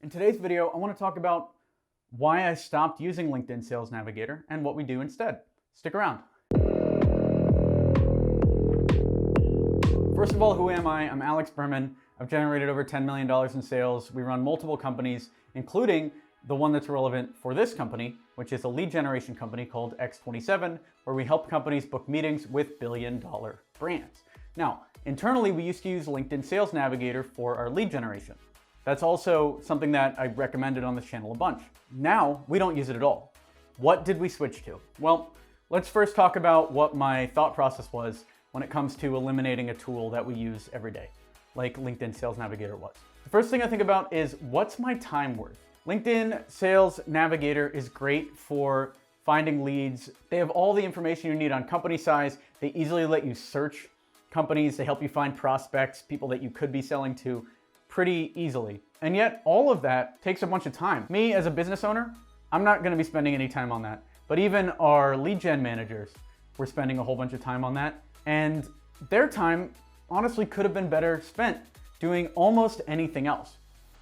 In today's video, I want to talk about why I stopped using LinkedIn Sales Navigator and what we do instead. Stick around. First of all, who am I? I'm Alex Berman. I've generated over $10 million in sales. We run multiple companies, including the one that's relevant for this company, which is a lead generation company called X27, where we help companies book meetings with billion-dollar brands. Now, internally, we used to use LinkedIn Sales Navigator for our lead generation. That's also something that I recommended on this channel a bunch. Now, we don't use it at all. What did we switch to? Well, let's first talk about what my thought process was when it comes to eliminating a tool that we use every day, like LinkedIn Sales Navigator was. The first thing I think about is, what's my time worth? LinkedIn Sales Navigator is great for finding leads. They have all the information you need on company size. They easily let you search companies. They help you find prospects, people that you could be selling to, pretty easily. And yet all of that takes a bunch of time. Me as a business owner, I'm not gonna be spending any time on that. But even our lead gen managers were spending a whole bunch of time on that. And their time honestly could have been better spent doing almost anything else.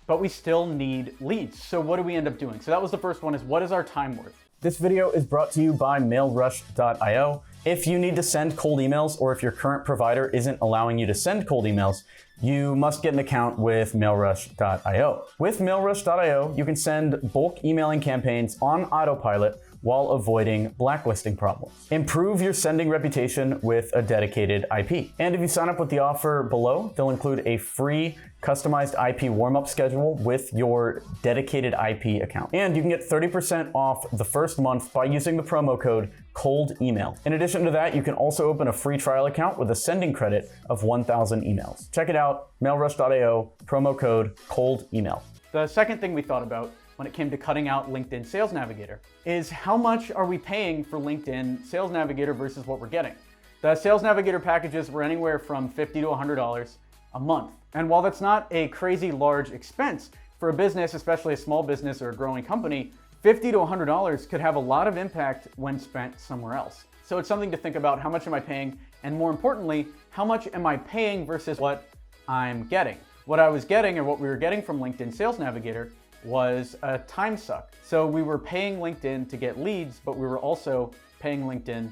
But we still need leads. So what do we end up doing? So that was the first one, is what is our time worth? This video is brought to you by mailrush.io. If you need to send cold emails, or if your current provider isn't allowing you to send cold emails, you must get an account with mailrush.io. With mailrush.io, you can send bulk emailing campaigns on autopilot while avoiding blacklisting problems. Improve your sending reputation with a dedicated IP. And if you sign up with the offer below, they'll include a free customized IP warm-up schedule with your dedicated IP account. And you can get 30% off the first month by using the promo code COLDEMAIL. In addition to that, you can also open a free trial account with a sending credit of 1,000 emails. Check it out, mailrush.io, promo code COLDEMAIL. The second thing we thought about when it came to cutting out LinkedIn Sales Navigator is, how much are we paying for LinkedIn Sales Navigator versus what we're getting? The Sales Navigator packages were anywhere from $50 to $100 a month. And while that's not a crazy large expense for a business, especially a small business or a growing company, $50 to $100 could have a lot of impact when spent somewhere else. So it's something to think about. How much am I paying? And more importantly, how much am I paying versus what I'm getting? What I was getting, or what we were getting from LinkedIn Sales Navigator, was a time suck. So we were paying LinkedIn to get leads, but we were also paying LinkedIn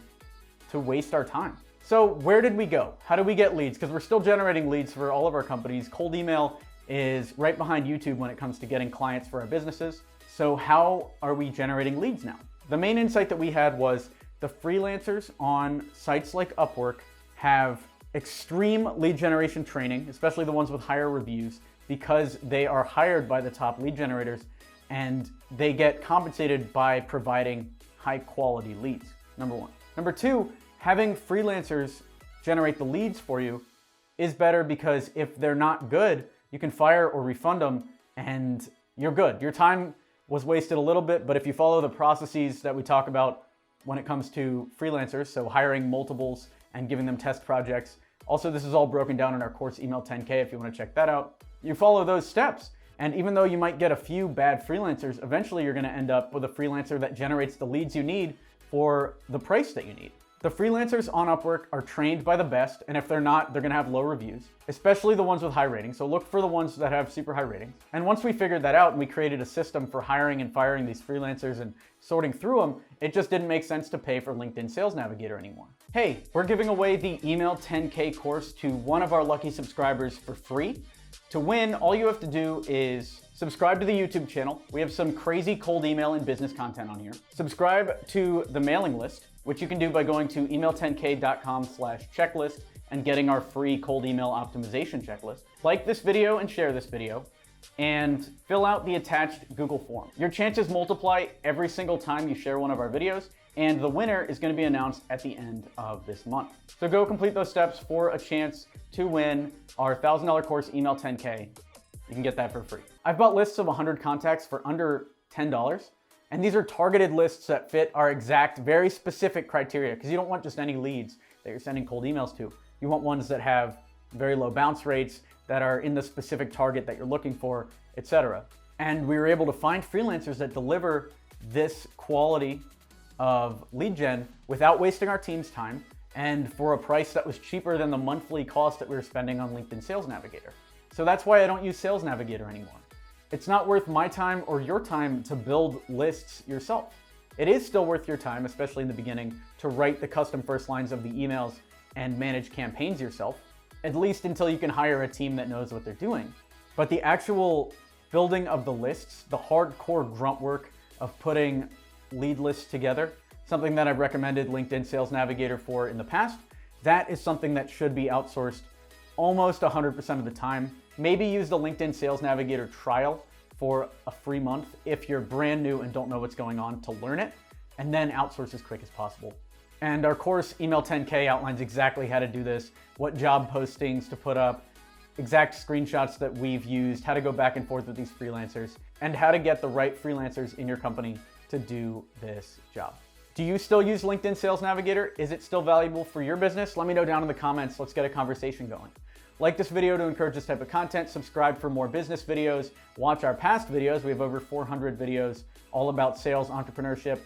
to waste our time. So where did we go? How do we get leads? Because we're still generating leads for all of our companies. Cold email is right behind YouTube when it comes to getting clients for our businesses. So how are we generating leads now? The main insight that we had was, the freelancers on sites like Upwork have extreme lead generation training, especially the ones with higher reviews, because they are hired by the top lead generators and they get compensated by providing high quality leads, number one. Number two, having freelancers generate the leads for you is better, because if they're not good, you can fire or refund them and you're good. Your time was wasted a little bit, but if you follow the processes that we talk about when it comes to freelancers, so hiring multiples and giving them test projects. Also, this is all broken down in our course Email 10K if you want to check that out. You follow those steps, and even though you might get a few bad freelancers, eventually you're going to end up with a freelancer that generates the leads you need for the price that you need. The freelancers on Upwork are trained by the best, and if they're not, they're going to have low reviews, especially the ones with high ratings. So look for the ones that have super high ratings. And once we figured that out and we created a system for hiring and firing these freelancers and sorting through them, it just didn't make sense to pay for LinkedIn Sales Navigator anymore. Hey, we're giving away the Email 10K course to one of our lucky subscribers for free. To win, all you have to do is subscribe to the YouTube channel. We have some crazy cold email and business content on here. Subscribe to the mailing list, which you can do by going to email10k.com/checklist and getting our free cold email optimization checklist. Like this video and share this video, and fill out the attached Google form. Your chances multiply every single time you share one of our videos, and the winner is going to be announced at the end of this month. So go complete those steps for a chance to win our $1,000 course, Email 10K. You can get that for free. I've bought lists of 100 contacts for under $10, and these are targeted lists that fit our exact, very specific criteria, because you don't want just any leads that you're sending cold emails to. You want ones that have very low bounce rates, that are in the specific target that you're looking for, etc. And we were able to find freelancers that deliver this quality of lead gen without wasting our team's time, and for a price that was cheaper than the monthly cost that we were spending on LinkedIn Sales Navigator. So that's why I don't use Sales Navigator anymore. It's not worth my time or your time to build lists yourself. It is still worth your time, especially in the beginning, to write the custom first lines of the emails and manage campaigns yourself, at least until you can hire a team that knows what they're doing. But the actual building of the lists, the hardcore grunt work of putting lead lists together, something that I've recommended LinkedIn Sales Navigator for in the past, that is something that should be outsourced almost 100% of the time. Maybe use the LinkedIn Sales Navigator trial for a free month if you're brand new and don't know what's going on to learn it, and then outsource as quick as possible. And our course, Email 10K, outlines exactly how to do this, what job postings to put up, exact screenshots that we've used, how to go back and forth with these freelancers, and how to get the right freelancers in your company to do this job. Do you still use LinkedIn Sales Navigator? Is it still valuable for your business? Let me know down in the comments. Let's get a conversation going. Like this video to encourage this type of content, subscribe for more business videos, watch our past videos. We have over 400 videos all about sales, entrepreneurship,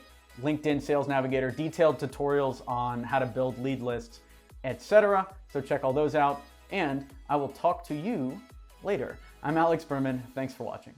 LinkedIn Sales Navigator, detailed tutorials on how to build lead lists, etc. So check all those out, and I will talk to you later. I'm Alex Berman. Thanks for watching.